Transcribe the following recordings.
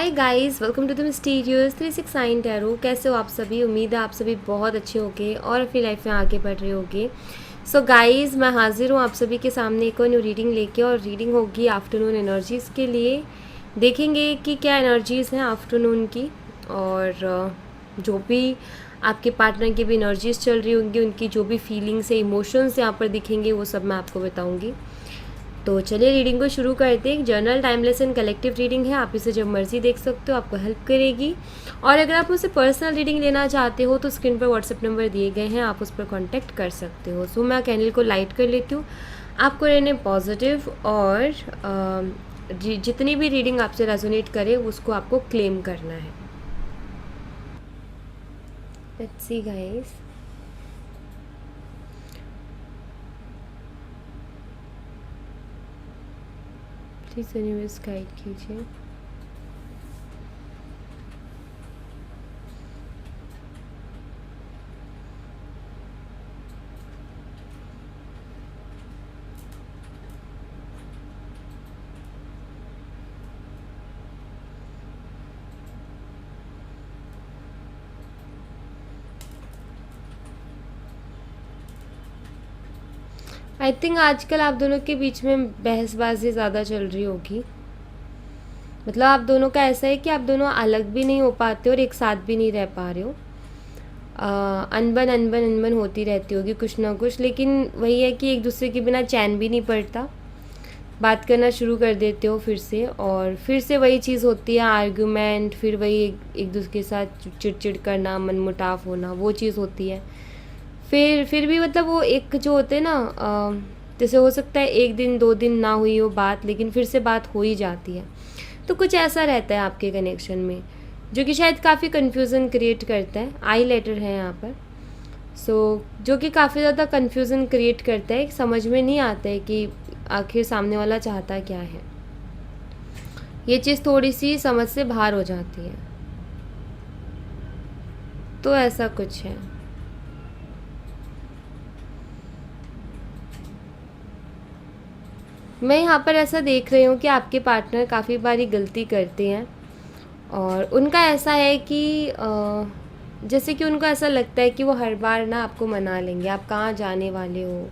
Hi guys, welcome to the mysterious 369 tarot. कैसे हो आप सभी? उम्मीद है आप सभी बहुत अच्छे होंगे और अपनी लाइफ में आगे बढ़ रहे होंगे। सो गाइस, मैं हाजिर हूँ आप सभी के सामने एक और न्यू रीडिंग लेके, और रीडिंग होगी आफ्टरनून एनर्जीज़ के लिए। देखेंगे कि क्या एनर्जीज़ हैं आफ्टरनून की, और जो भी आपके पार्टनर की भी एनर्जीज़ चल रही होंगी, उनकी जो भी फीलिंग्स है, इमोशंस यहाँ पर दिखेंगे, वो सब मैं आपको बताऊँगी। तो चलिए रीडिंग को शुरू करते हैं। एक journal, timeless and collective reading है। आप इसे जब मर्जी देख सकते हो, आपको हेल्प करेगी। और अगर आप मुझसे पर्सनल रीडिंग लेना चाहते हो तो स्क्रीन पर व्हाट्सएप नंबर दिए गए हैं, आप उस पर कांटेक्ट कर सकते हो। सो मैं कैंडल को लाइट कर लेती हूँ। आपको रहने पॉजिटिव, और जितनी भी रीडिंग आपसे रेजोनेट करे उसको आपको क्लेम करना है। Let's see guys. Please universe guide कीजिए। आई थिंक आजकल आप दोनों के बीच में बहसबाजी ज़्यादा चल रही होगी। मतलब आप दोनों का ऐसा है कि आप दोनों अलग भी नहीं हो पाते और एक साथ भी नहीं रह पा रहे हो। अनबन अनबन अनबन होती रहती होगी कुछ ना कुछ, लेकिन वही है कि एक दूसरे के बिना चैन भी नहीं पड़ता। बात करना शुरू कर देते हो फिर से, और फिर से वही चीज़ होती है, आर्ग्यूमेंट, फिर वही एक दूसरे के साथ चिड़चिड़ करना, मनमुटाव होना, वो चीज़ होती है। फिर भी मतलब वो एक जो होते हैं ना, जैसे हो सकता है एक दिन 2 दिन ना हुई हो बात, लेकिन फिर से बात हो ही जाती है। तो कुछ ऐसा रहता है आपके कनेक्शन में जो कि शायद काफ़ी कन्फ्यूज़न क्रिएट करता है। आई लेटर है यहाँ पर। जो कि काफ़ी ज़्यादा कन्फ्यूज़न क्रिएट करता है। समझ में नहीं आता है कि आखिर सामने वाला चाहता क्या है। ये चीज़ थोड़ी सी समझ से बाहर हो जाती है। तो ऐसा कुछ है। मैं यहाँ पर ऐसा देख रही हूँ कि आपके पार्टनर काफ़ी बारी गलती करते हैं, और उनका ऐसा है कि जैसे कि उनको ऐसा लगता है कि वो हर बार ना आपको मना लेंगे, आप कहाँ जाने वाले हो।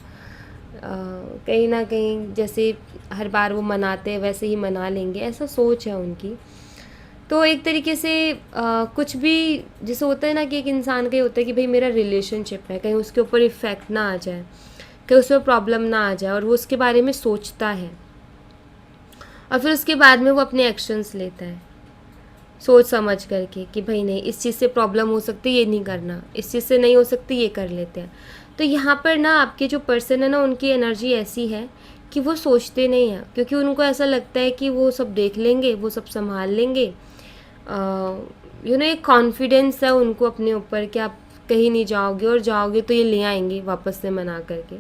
कहीं ना कहीं जैसे हर बार वो मनाते हैं वैसे ही मना लेंगे, ऐसा सोच है उनकी। तो एक तरीके से कुछ भी जैसे होता है ना कि एक इंसान का ये होता है कि भाई मेरा रिलेशनशिप है, कहीं उसके ऊपर इफ़ेक्ट ना आ जाए, कहीं उस पर प्रॉब्लम ना आ जाए, और वो उसके बारे में सोचता है, और फिर उसके बाद में वो अपने एक्शंस लेता है सोच समझ करके कि भाई नहीं, इस चीज़ से प्रॉब्लम हो सकती है, ये नहीं करना, इस चीज़ से नहीं हो सकती, ये कर लेते हैं। तो यहाँ पर ना आपके जो पर्सन है ना, उनकी एनर्जी ऐसी है कि वो सोचते नहीं हैं, क्योंकि उनको ऐसा लगता है कि वो सब देख लेंगे, वो सब संभाल लेंगे। एक कॉन्फिडेंस है उनको अपने ऊपर कि आप कहीं नहीं जाओगे, और जाओगे तो ये ले आएंगे वापस से मना करके।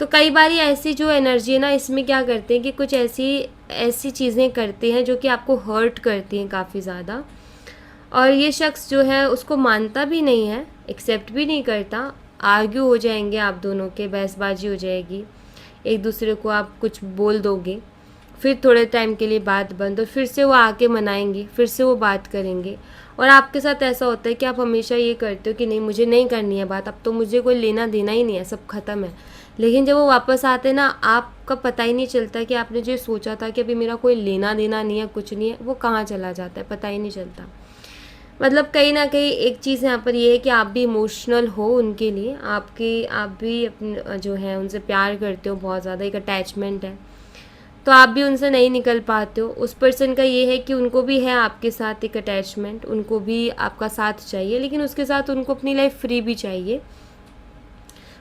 तो कई बार ऐसी जो एनर्जी है ना, इसमें क्या करते हैं कि कुछ ऐसी ऐसी चीज़ें करते हैं जो कि आपको हर्ट करती हैं काफ़ी ज़्यादा, और ये शख्स जो है उसको मानता भी नहीं है, एक्सेप्ट भी नहीं करता। आर्ग्यू हो जाएंगे आप दोनों के, बहसबाजी हो जाएगी, एक दूसरे को आप कुछ बोल दोगे, फिर थोड़े टाइम के लिए बात बंद, और फिर से वो आके मनाएंगे, फिर से वो बात करेंगे। और आपके साथ ऐसा होता है कि आप हमेशा ये करते हो कि नहीं, मुझे नहीं करनी है बात, अब तो मुझे कोई लेना देना ही नहीं है, सब ख़त्म है। लेकिन जब वो वापस आते ना, आपका पता ही नहीं चलता कि आपने जो सोचा था कि अभी मेरा कोई लेना देना नहीं है, कुछ नहीं है, वो कहाँ चला जाता है, पता ही नहीं चलता। मतलब कहीं ना कहीं एक चीज़ यहाँ पर ये है कि आप भी इमोशनल हो उनके लिए, आप भी अपने जो है उनसे प्यार करते हो बहुत ज़्यादा, एक अटैचमेंट है, तो आप भी उनसे नहीं निकल पाते हो। उस पर्सन का ये है कि उनको भी है आपके साथ एक अटैचमेंट, उनको भी आपका साथ चाहिए, लेकिन उसके साथ उनको अपनी लाइफ फ्री भी चाहिए।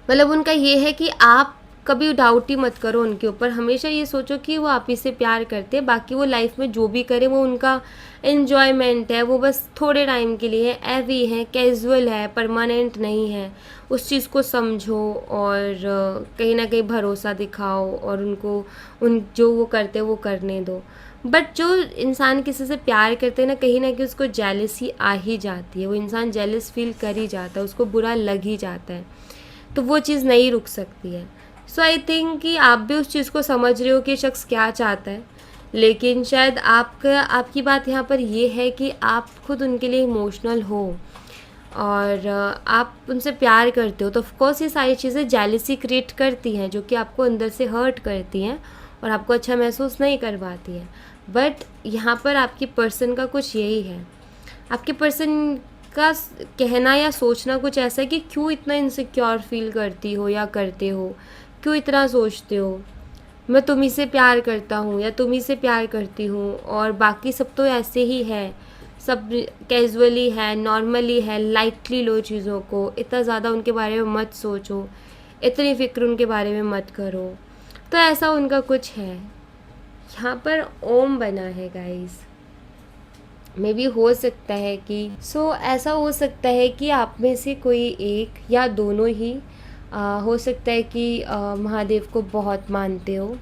मतलब उनका ये है कि आप कभी डाउट ही मत करो उनके ऊपर, हमेशा ये सोचो कि वो आप ही से प्यार करते हैं, बाकी वो लाइफ में जो भी करे वो उनका एन्जॉयमेंट है, वो बस थोड़े टाइम के लिए है, एवी है, कैजुअल है, परमानेंट नहीं है। उस चीज़ को समझो, और कहीं ना कहीं भरोसा दिखाओ, और उनको जो वो करते हैं वो करने दो। बट जो इंसान किसी से प्यार करते हैं ना कहीं उसको जेलसी आ ही जाती है, वो इंसान जेलस फील कर ही जाता है, उसको बुरा लग ही जाता है, तो वो चीज़ नहीं रुक सकती है। सो आई थिंक कि आप भी उस चीज़ को समझ रहे हो कि शख्स क्या चाहता है, लेकिन शायद आपकी बात यहाँ पर ये है कि आप खुद उनके लिए इमोशनल हो और आप उनसे प्यार करते हो, तो ऑफ कोर्स ये सारी चीज़ें जेलसी क्रिएट करती हैं, जो कि आपको अंदर से हर्ट करती हैं और आपको अच्छा महसूस नहीं करवाती हैं। बट यहाँ पर आपकी पर्सन का कुछ यही है, आपके पर्सन का कहना या सोचना कुछ ऐसा है कि क्यों इतना इनसिक्योर फील करती हो या करते हो, क्यों इतना सोचते हो, मैं तुम्ही से प्यार करता हूँ या तुम्ही से प्यार करती हूँ और बाकी सब तो ऐसे ही है, सब कैजुअली है, नॉर्मली है, लाइटली लो चीज़ों को, इतना ज़्यादा उनके बारे में मत सोचो, इतनी फिक्र उनके बारे में मत करो। तो ऐसा उनका कुछ है। यहाँ पर ओम बना है गाइस, मे भी हो सकता है कि ऐसा हो सकता है कि आप में से कोई एक या दोनों ही हो सकता है कि महादेव को बहुत मानते हो।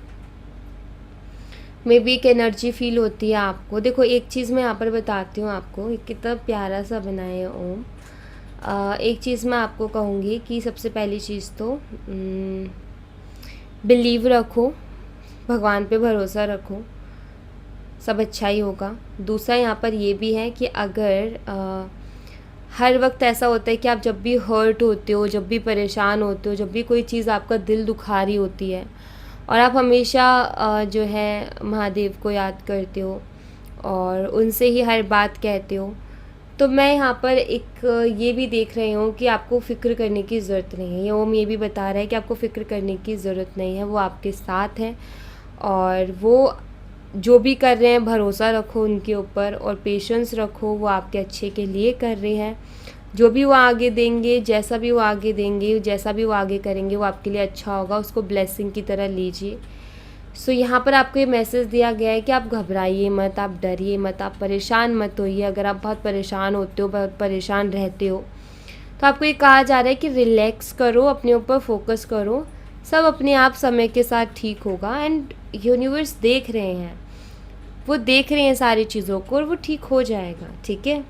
मे बी एक एनर्जी फील होती है आपको। देखो एक चीज़ मैं यहाँ पर बताती हूँ आपको, कितना प्यारा सा बना है ओम। एक चीज़ मैं आपको कहूँगी कि सबसे पहली चीज़ तो बिलीव रखो, भगवान पे भरोसा रखो, सब अच्छा ही होगा। दूसरा यहाँ पर ये भी है कि अगर हर वक्त ऐसा होता है कि आप जब भी हर्ट होते हो, जब भी परेशान होते हो, जब भी कोई चीज़ आपका दिल दुखा रही होती है और आप हमेशा जो है महादेव को याद करते हो और उनसे ही हर बात कहते हो, तो मैं यहाँ पर एक ये भी देख रही हूँ कि आपको फ़िक्र करने की ज़रूरत नहीं है। ये ओम ये भी बता रहा है कि आपको फ़िक्र करने की ज़रूरत नहीं है, वो आपके साथ है और वो जो भी कर रहे हैं भरोसा रखो उनके ऊपर और पेशेंस रखो, वो आपके अच्छे के लिए कर रहे हैं। जो भी वो आगे देंगे, जैसा भी वो आगे देंगे, जैसा भी वो आगे करेंगे, वो आपके लिए अच्छा होगा, उसको ब्लेसिंग की तरह लीजिए। यहाँ पर आपको ये मैसेज दिया गया है कि आप घबराइए मत, आप डरिए मत, आप परेशान मत होइए। अगर आप बहुत परेशान होते हो, बहुत परेशान रहते हो, तो आपको ये कहा जा रहा है कि रिलैक्स करो, अपने ऊपर फोकस करो, सब अपने आप समय के साथ ठीक होगा। एंड यूनिवर्स देख रहे हैं, वो देख रहे हैं सारी चीज़ों को और वो ठीक हो जाएगा, ठीक है।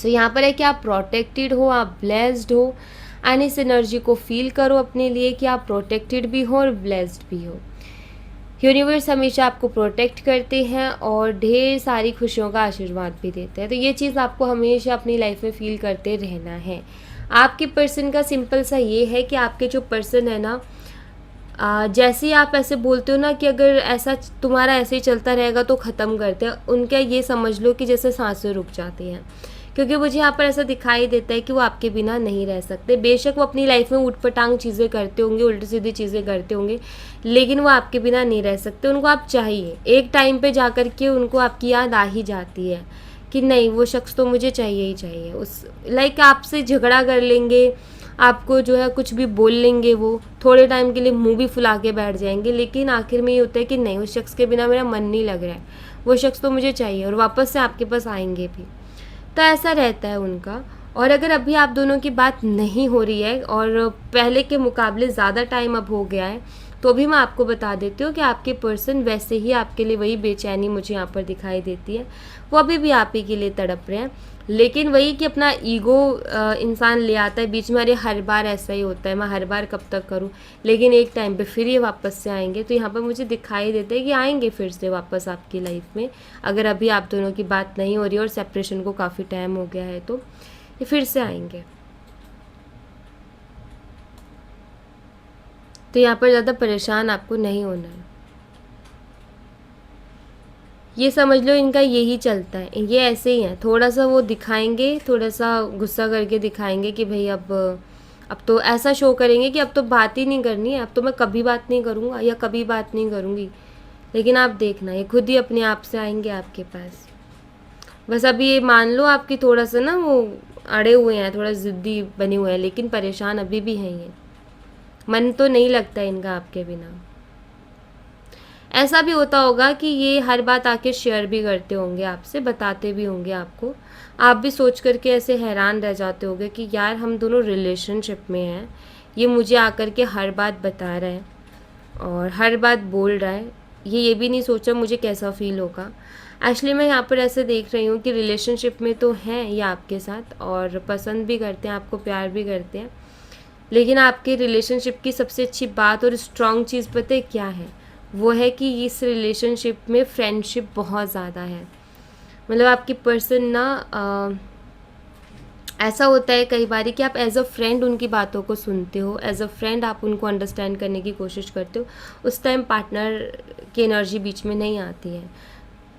यहाँ पर है कि आप प्रोटेक्टेड हो, आप ब्लेस्ड हो एंड इस एनर्जी को फील करो अपने लिए कि आप प्रोटेक्टेड भी हो और ब्लेस्ड भी हो। यूनिवर्स हमेशा आपको प्रोटेक्ट करते हैं और ढेर सारी खुशियों का आशीर्वाद भी देते हैं। तो ये चीज़ आपको हमेशा अपनी लाइफ में फील करते रहना है। आपके पर्सन का सिंपल सा ये है कि आपके जो पर्सन है ना, जैसे ही आप ऐसे बोलते हो ना कि अगर ऐसा तुम्हारा ऐसे ही चलता रहेगा तो ख़त्म करते हैं, उनका ये समझ लो कि जैसे सांसें रुक जाती हैं, क्योंकि मुझे यहाँ पर ऐसा दिखाई देता है कि वो आपके बिना नहीं रह सकते। बेशक वो अपनी लाइफ में ऊटपटांग चीज़ें करते होंगे, उल्टी सीधी चीज़ें करते होंगे, लेकिन वो आपके बिना नहीं रह सकते। उनको आप चाहिए, एक टाइम पे जा कर के उनको आपकी याद आ ही जाती है कि नहीं वो शख्स तो मुझे चाहिए ही चाहिए। उस आपसे झगड़ा कर लेंगे, आपको जो है कुछ भी बोल लेंगे, वो थोड़े टाइम के लिए मुंह भी फुला के बैठ जाएंगे, लेकिन आखिर में ये होता है कि नहीं उस शख्स के बिना मेरा मन नहीं लग रहा है, वो शख्स तो मुझे चाहिए और वापस से आपके पास आएंगे भी। तो ऐसा रहता है उनका। और अगर अभी आप दोनों की बात नहीं हो रही है और पहले के मुकाबले ज़्यादा टाइम अब हो गया है, तो भी मैं आपको बता देती हूँ कि आपके पर्सन वैसे ही आपके लिए वही बेचैनी मुझे यहाँ पर दिखाई देती है, वो अभी भी आप ही के लिए तड़प रहे हैं। लेकिन वही कि अपना ईगो इंसान ले आता है बीच में, अरे हर बार ऐसा ही होता है, मैं हर बार कब तक करूँ, लेकिन एक टाइम पे फिर ये वापस से आएंगे। तो यहाँ पर मुझे दिखाई देता है कि आएंगे फिर से वापस आपकी लाइफ में, अगर अभी आप दोनों की बात नहीं हो रही और सेपरेशन को काफ़ी टाइम हो गया है तो ये फिर से आएंगे। तो यहाँ पर ज़्यादा परेशान आपको नहीं होना है, ये समझ लो इनका यही चलता है, ये ऐसे ही हैं। थोड़ा सा वो दिखाएंगे, थोड़ा सा गुस्सा करके दिखाएंगे कि भाई अब तो ऐसा शो करेंगे कि अब तो बात ही नहीं करनी है, अब तो मैं कभी बात नहीं करूँगा या कभी बात नहीं करूँगी, लेकिन आप देखना ये खुद ही अपने आप से आएंगे आपके पास। बस अभी ये मान लो आपकी थोड़ा सा ना वो अड़े हुए हैं, थोड़ा ज़िद्दी बने हुए हैं, लेकिन परेशान अभी भी हैं ये, मन तो नहीं लगता इनका आपके बिना। ऐसा भी होता होगा कि ये हर बात आके शेयर भी करते होंगे आपसे, बताते भी होंगे आपको, आप भी सोच करके ऐसे हैरान रह जाते होंगे कि यार हम दोनों रिलेशनशिप में हैं, ये मुझे आकर के हर बात बता रहा है और हर बात बोल रहा है, ये भी नहीं सोचा मुझे कैसा फील होगा। एक्चुअली मैं यहाँ पर ऐसे देख रही हूँ कि रिलेशनशिप में तो हैं ये आपके साथ और पसंद भी करते हैं आपको, प्यार भी करते हैं, लेकिन आपके रिलेशनशिप की सबसे अच्छी बात और स्ट्रॉन्ग चीज़ पता है क्या है, वो है कि इस रिलेशनशिप में फ्रेंडशिप बहुत ज़्यादा है। मतलब आपकी पर्सन ना ऐसा होता है कई बार कि आप एज़ अ फ्रेंड उनकी बातों को सुनते हो, एज़ अ फ्रेंड आप उनको अंडरस्टैंड करने की कोशिश करते हो, उस टाइम पार्टनर की एनर्जी बीच में नहीं आती है।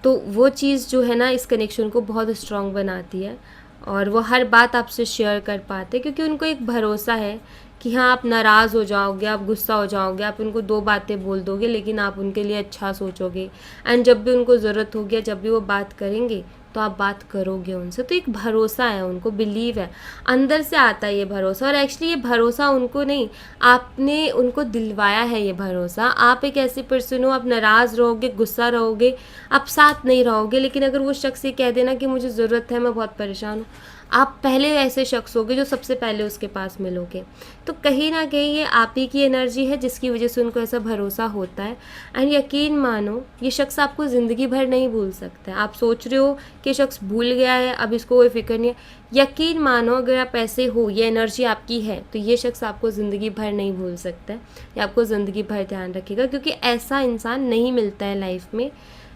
तो वो चीज़ जो है ना इस कनेक्शन को बहुत स्ट्रॉन्ग बनाती है, और वो हर बात आपसे शेयर कर पाते हैं क्योंकि उनको एक भरोसा है कि हाँ, आप नाराज़ हो जाओगे, आप गुस्सा हो जाओगे, आप उनको 2 बातें बोल दोगे लेकिन आप उनके लिए अच्छा सोचोगे, एंड जब भी उनको ज़रूरत होगी या जब भी वो बात करेंगे तो आप बात करोगे उनसे। तो एक भरोसा है, उनको बिलीव है, अंदर से आता है ये भरोसा। और एक्चुअली ये भरोसा उनको नहीं, आपने उनको दिलवाया है ये भरोसा। आप एक ऐसी पर्सन हो, आप नाराज़ रहोगे, गुस्सा रहोगे, आप साथ नहीं रहोगे, लेकिन अगर वो शख्स ये कह देना कि मुझे ज़रूरत है, मैं बहुत परेशान हूँ, आप पहले ऐसे शख्स होगे जो सबसे पहले उसके पास मिलोगे। तो कहीं ना कहीं ये आप ही की एनर्जी है जिसकी वजह से उनको ऐसा भरोसा होता है। एंड यकीन मानो ये शख्स आपको ज़िंदगी भर नहीं भूल सकता है। आप सोच रहे हो कि शख्स भूल गया है, अब इसको कोई फिक्र नहीं है, यकीन मानो अगर आप ऐसे हो, ये एनर्जी आपकी है, तो ये शख्स आपको ज़िंदगी भर नहीं भूल सकता है, या आपको ज़िंदगी भर ध्यान रखेगा, क्योंकि ऐसा इंसान नहीं मिलता है लाइफ में,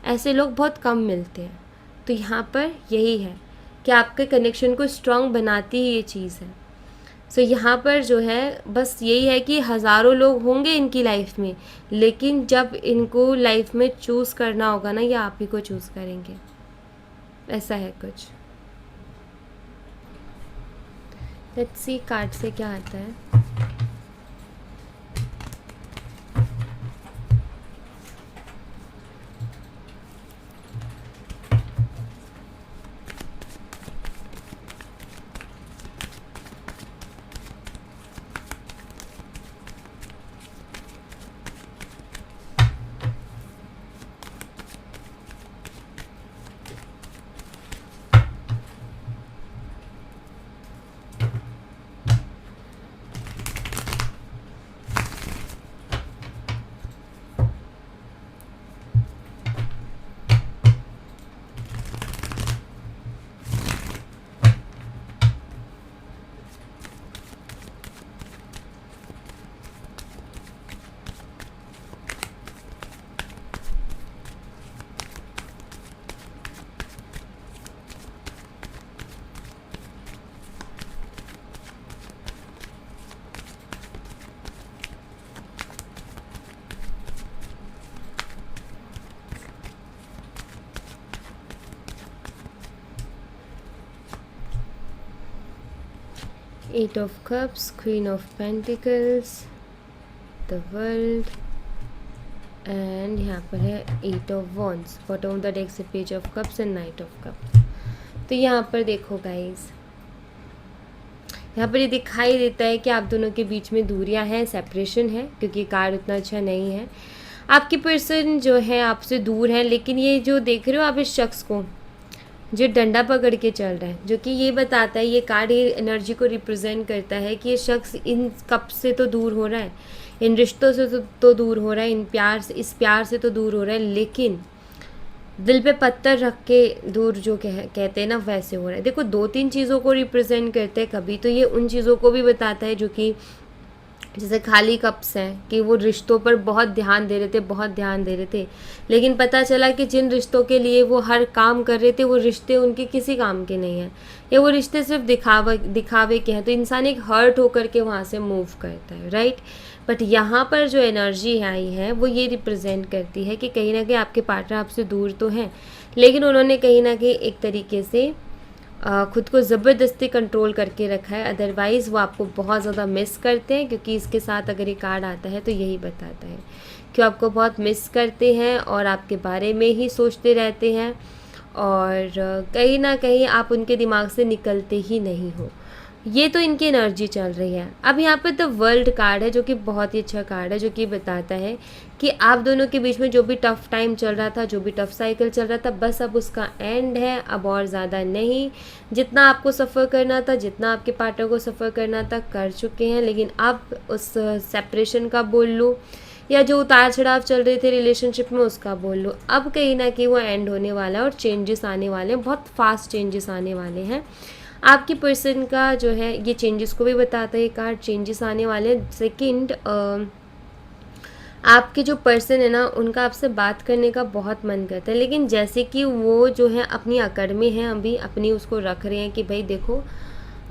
ऐसे लोग बहुत कम मिलते हैं। तो यहाँ पर यही है कि आपके कनेक्शन को स्ट्रॉन्ग बनाती ही ये चीज़ है। सो यहाँ पर जो है बस यही है कि हज़ारों लोग होंगे इनकी लाइफ में, लेकिन जब इनको लाइफ में चूज़ करना होगा ना, ये आप ही को चूज़ करेंगे। ऐसा है कुछ। लेट्स सी कार्ड से क्या आता है। Eight of Cups, Queen of Pentacles, the World, and यहाँ पर है eight of wands. Bottom of the deck से page of cups and knight of cups. तो यहाँ पर देखो गाइज, यहाँ पर ये दिखाई देता है कि आप दोनों के बीच में दूरियां हैं, सेपरेशन है, क्योंकि कार्ड उतना अच्छा नहीं है। आपकी पर्सन जो है आपसे दूर है, लेकिन ये जो देख रहे हो आप इस शख्स को जो डंडा पकड़ के चल रहा है, जो कि ये बताता है, ये कार्ड ये एनर्जी को रिप्रेजेंट करता है कि ये शख्स इन कप से तो दूर हो रहा है, इन रिश्तों से तो दूर हो रहा है, इन प्यार से, इस प्यार से तो दूर हो रहा है, लेकिन दिल पे पत्थर रख के दूर जो कहते हैं ना, वैसे हो रहा है। देखो 2-3 चीज़ों को रिप्रेजेंट करते हैं कभी, तो ये उन चीज़ों को भी बताता है जो कि जैसे खाली कप्स हैं कि वो रिश्तों पर बहुत ध्यान दे रहे थे, बहुत ध्यान दे रहे थे, लेकिन पता चला कि जिन रिश्तों के लिए वो हर काम कर रहे थे वो रिश्ते उनके किसी काम के नहीं हैं, या वो रिश्ते सिर्फ दिखावे के हैं। तो इंसान एक हर्ट होकर के वहाँ से मूव करता है, राइट। बट यहाँ पर जो एनर्जी आई है वो ये रिप्रेजेंट करती है कि कहीं ना कहीं आपके पार्टनर आपसे दूर तो हैं, लेकिन उन्होंने कहीं ना कहीं एक तरीके से खुद को ज़बरदस्ती कंट्रोल करके रखा है, अदरवाइज़ वो आपको बहुत ज़्यादा मिस करते हैं। क्योंकि इसके साथ अगर ये कार्ड आता है तो यही बताता है कि आपको बहुत मिस करते हैं और आपके बारे में ही सोचते रहते हैं, और कहीं ना कहीं आप उनके दिमाग से निकलते ही नहीं हो। ये तो इनकी एनर्जी चल रही है। अब यहाँ पर द वर्ल्ड कार्ड है जो कि बहुत ही अच्छा कार्ड है, जो कि बताता है कि आप दोनों के बीच में जो भी टफ़ टाइम चल रहा था, जो भी टफ़ साइकिल चल रहा था, बस अब उसका एंड है, अब और ज़्यादा नहीं। जितना आपको सफ़र करना था, जितना आपके पार्टनर को सफ़र करना था, कर चुके हैं। लेकिन अब उस सेपरेशन का बोल लो, या जो उतार चढ़ाव चल रहे थे रिलेशनशिप में उसका बोल लो, अब कहीं ना कहीं वो एंड होने वाला है और चेंजेस आने वाले हैं, बहुत फास्ट चेंजेस आने वाले हैं। आपकी पर्सन का जो है ये चेंजेस को भी बताता है कार्ड, चेंजेस आने वाले हैं। सेकंड, आपके जो पर्सन है ना, उनका आपसे बात करने का बहुत मन करता है, लेकिन जैसे कि वो जो है अपनी अकड़ में है, अभी अपनी उसको रख रहे हैं कि भाई देखो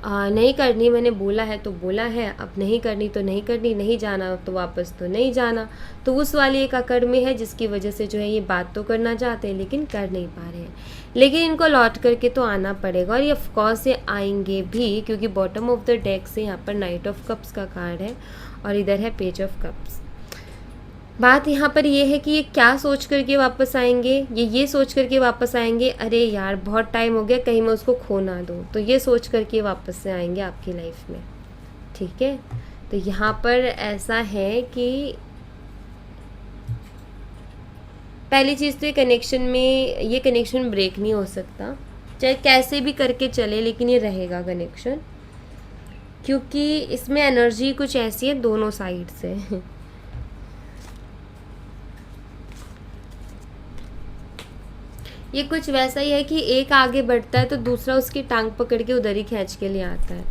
नहीं करनी, मैंने बोला है तो बोला है, अब नहीं करनी तो नहीं करनी, नहीं जाना तो वापस तो नहीं जाना। तो उस वाली एक अकड़ में है, जिसकी वजह से जो है ये बात तो करना चाहते हैं लेकिन कर नहीं पा रहे हैं। लेकिन इनको लौट करके तो आना पड़ेगा, और ये ऑफकोर्स ये आएंगे भी, क्योंकि बॉटम ऑफ द डेक से यहाँ पर नाइट ऑफ कप्स का कार्ड है और इधर है पेज ऑफ कप्स। बात यहाँ पर ये है कि ये क्या सोच करके वापस आएंगे, ये सोच करके वापस आएंगे, अरे यार बहुत टाइम हो गया, कहीं मैं उसको खो ना दूँ, तो ये सोच करके वापस से आएंगे आपकी लाइफ में। ठीक है, तो यहाँ पर ऐसा है कि पहली चीज़ तो ये कनेक्शन ब्रेक नहीं हो सकता, चाहे कैसे भी करके चले, लेकिन ये रहेगा कनेक्शन, क्योंकि इसमें एनर्जी कुछ ऐसी है दोनों साइड से। ये कुछ वैसा ही है कि एक आगे बढ़ता है तो दूसरा उसकी टांग पकड़ के उधर ही खींच के ले आता है,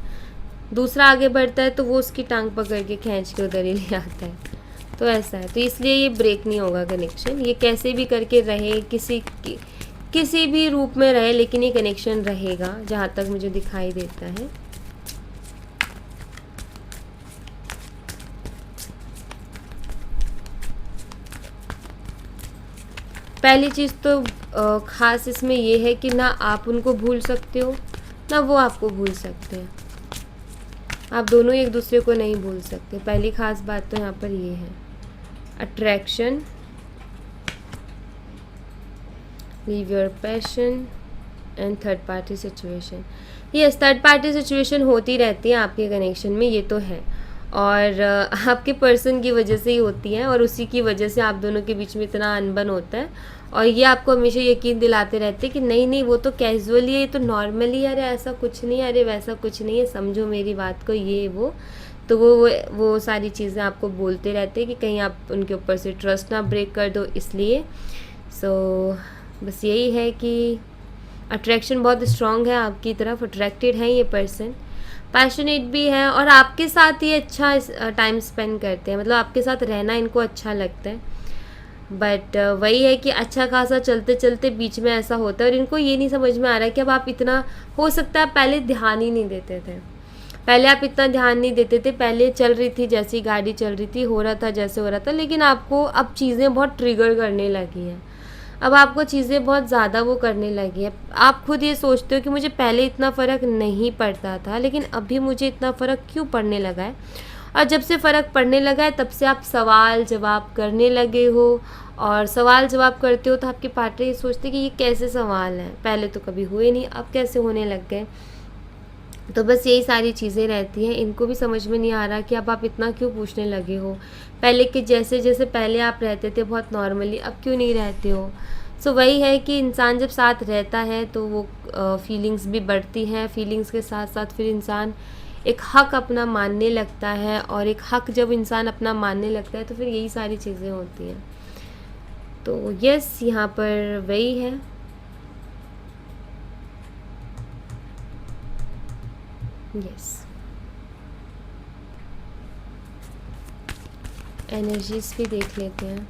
दूसरा आगे बढ़ता है तो वो उसकी टांग पकड़ के खींच के उधर ही ले आता है। तो ऐसा है, तो इसलिए ये ब्रेक नहीं होगा कनेक्शन, ये कैसे भी करके रहे, किसी भी रूप में रहे, लेकिन ये कनेक्शन रहेगा जहाँ तक मुझे दिखाई देता है। पहली चीज़ तो ख़ास इसमें ये है कि ना आप उनको भूल सकते हो ना वो आपको भूल सकते हैं, आप दोनों एक दूसरे को नहीं भूल सकते। पहली ख़ास बात तो यहाँ पर ये है। Attraction, leave your passion and third party situation. ये थर्ड पार्टी सिचुएशन होती रहती है आपके कनेक्शन में, ये तो है, और आपके पर्सन की वजह से ही होती है, और उसी की वजह से आप दोनों के बीच में इतना अनबन होता है, और ये आपको हमेशा यकीन दिलाते रहते हैं कि नहीं नहीं वो तो कैजुअली है, ये तो नॉर्मली, अरे ऐसा कुछ नहीं है, अरे वैसा कुछ नहीं है, समझो मेरी बात को, ये वो। तो वो सारी चीज़ें आपको बोलते रहते हैं कि कहीं आप उनके ऊपर से ट्रस्ट ना ब्रेक कर दो, इसलिए। बस यही है कि अट्रैक्शन बहुत स्ट्रॉन्ग है आपकी तरफ, अट्रैक्टेड है ये पर्सन, पैशनेट भी है, और आपके साथ ही अच्छा टाइम स्पेंड करते हैं, मतलब आपके साथ रहना इनको अच्छा लगता है। बट वही है कि अच्छा खासा चलते चलते बीच में ऐसा होता है, और इनको ये नहीं समझ में आ रहा है कि अब आप इतना, हो सकता है पहले ध्यान ही नहीं देते थे, पहले आप इतना ध्यान नहीं देते थे, पहले चल रही थी जैसी गाड़ी चल रही थी, हो रहा था जैसे हो रहा था, लेकिन आपको अब चीज़ें बहुत ट्रिगर करने लगी हैं, अब आपको चीज़ें बहुत ज़्यादा वो करने लगी है। आप खुद ये सोचते हो कि मुझे पहले इतना फ़र्क नहीं पड़ता था, लेकिन अभी मुझे इतना फ़र्क क्यों पड़ने लगा है, और जब से फ़र्क पड़ने लगा है तब से आप सवाल जवाब करने लगे हो, और सवाल जवाब करते हो तो आपके पार्टनर ये सोचते कि ये कैसे सवाल हैं, पहले तो कभी हुए नहीं, अब कैसे होने लग गए। तो बस यही सारी चीज़ें रहती हैं, इनको भी समझ में नहीं आ रहा कि अब आप इतना क्यों पूछने लगे हो, पहले के जैसे जैसे पहले आप रहते थे बहुत नॉर्मली, अब क्यों नहीं रहते हो। वही है कि इंसान जब साथ रहता है तो वो फीलिंग्स भी बढ़ती हैं, फीलिंग्स के साथ साथ फिर इंसान एक हक अपना मानने लगता है, और एक हक जब इंसान अपना मानने लगता है तो फिर यही सारी चीज़ें होती हैं। तो यस, यहाँ पर वही है। यस, एनर्जीज भी देख लेते हैं।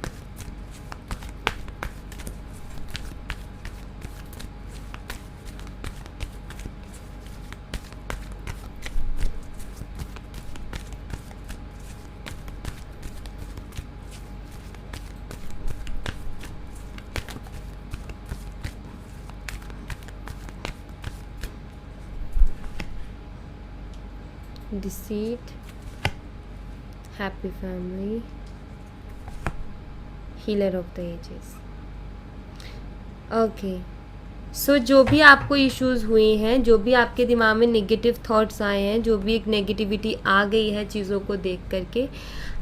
Deceit, happy family, healer of the ages। Okay, so जो भी आपको इश्यूज़ हुए हैं, जो भी आपके दिमाग में नेगेटिव थॉट्स आए हैं, जो भी एक नेगेटिविटी आ गई है चीज़ों को देख करके,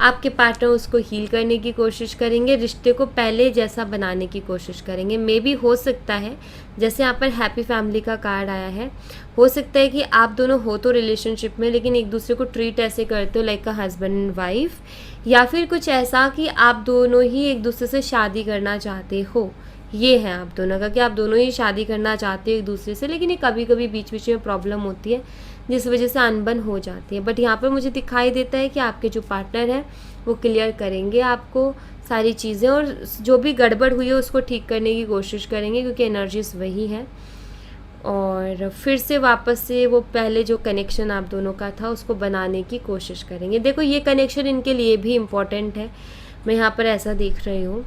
आपके पार्टनर उसको हील करने की कोशिश करेंगे, रिश्ते को पहले जैसा बनाने की कोशिश करेंगे। मे भी हो सकता है, जैसे यहाँ पर हैप्पी फैमिली का कार्ड आया है, हो सकता है कि आप दोनों हो तो रिलेशनशिप में, लेकिन एक दूसरे को ट्रीट ऐसे करते हो like a husband and wife, या फिर कुछ ऐसा कि आप दोनों ही एक दूसरे से शादी करना चाहते हो। ये है आप दोनों का कि आप दोनों ही शादी करना चाहते हो एक दूसरे से, लेकिन ये कभी कभी बीच बीच में प्रॉब्लम होती है, जिस वजह से अनबन हो जाती है। बट यहाँ पर मुझे दिखाई देता है कि आपके जो पार्टनर हैं वो क्लियर करेंगे आपको सारी चीज़ें, और जो भी गड़बड़ हुई है उसको ठीक करने की कोशिश करेंगे, क्योंकि एनर्जीज वही है। और फिर से वापस से वो पहले जो कनेक्शन आप दोनों का था उसको बनाने की कोशिश करेंगे। देखो ये कनेक्शन इनके लिए भी इम्पॉर्टेंट है, मैं यहाँ पर ऐसा देख रही हूँ।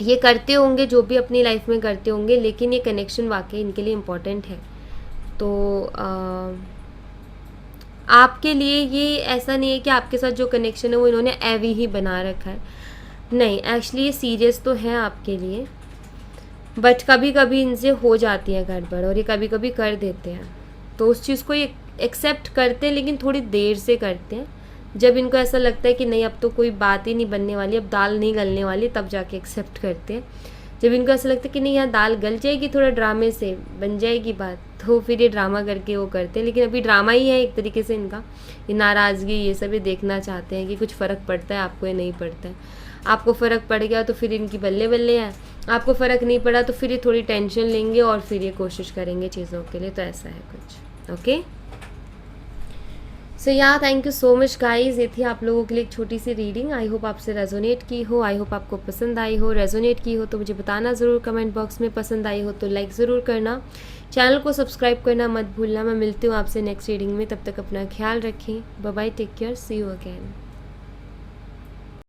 ये करते होंगे जो भी अपनी लाइफ में करते होंगे, लेकिन ये कनेक्शन वाकई इनके लिए इम्पॉर्टेंट है। तो आपके लिए ये ऐसा नहीं है कि आपके साथ जो कनेक्शन है वो इन्होंने एवी ही बना रखा है, नहीं, एक्चुअली ये सीरियस तो है आपके लिए, बट कभी कभी इनसे हो जाती है गड़बड़ और ये कभी कभी कर देते हैं। तो उस चीज़ को ये एक्सेप्ट करते हैं, लेकिन थोड़ी देर से करते हैं। जब इनको ऐसा लगता है कि नहीं अब तो कोई बात ही नहीं बनने वाली, अब दाल नहीं गलने वाली, तब जाके एक्सेप्ट करते हैं। जब इनको ऐसा लगता है कि नहीं यहाँ दाल गल जाएगी, थोड़ा ड्रामे से बन जाएगी बात, तो फिर ये ड्रामा करके वो करते हैं। लेकिन अभी ड्रामा ही है एक तरीके से इनका, ये नाराज़गी ये सब ये देखना चाहते हैं कि कुछ फ़र्क पड़ता है आपको या नहीं पड़ता है। आपको फ़र्क पड़ गया तो फिर इनकी बल्ले बल्ले है, आपको फ़र्क नहीं पड़ा तो फिर ये थोड़ी टेंशन लेंगे और फिर ये कोशिश करेंगे चीज़ों के लिए। तो ऐसा है कुछ। ओके, सो या thank you so much guys. ये थी आप लोगों के लिए एक छोटी सी रीडिंग। आई होप आपसे रेजोनेट की हो, आई होप आपको पसंद आई हो। रेजोनेट की हो तो मुझे बताना ज़रूर कमेंट बॉक्स में, पसंद आई हो तो लाइक ज़रूर करना, चैनल को सब्सक्राइब करना मत भूलना। मैं मिलती हूँ आपसे नेक्स्ट रीडिंग में, तब तक अपना ख्याल रखें। Bye bye, take care, see you again.